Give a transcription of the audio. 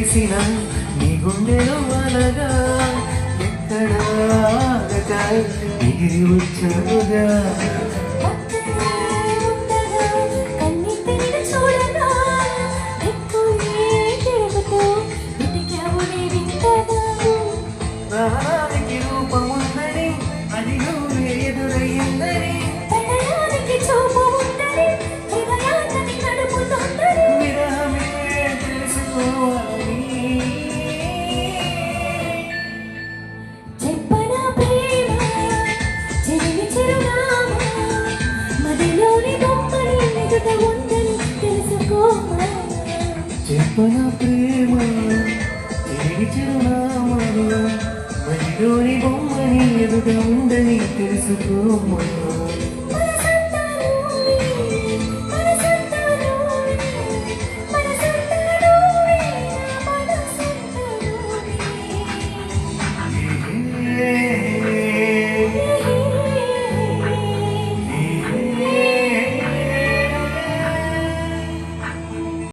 తెలిసిన నీ గుండెలో అలగా ఎక్కడ ఆగక ఎగిరి వచ్చానుగా ప్రాణానికి రూపముందని అది నువ్వే ఎదురయ్యిందని విరహమే తెలుసుకోవాలి చెప్పనా ప్రేమ చెరిని చిరునామా మదిలోని బొమ్మని ఎదుట ఉందని తెలుసుకోమా చెప్పన ప్రేమ తిరిగి చిరునామాలు మదిలోని బొమ్మని ఎదుట ఉందని తెలుసుకోమా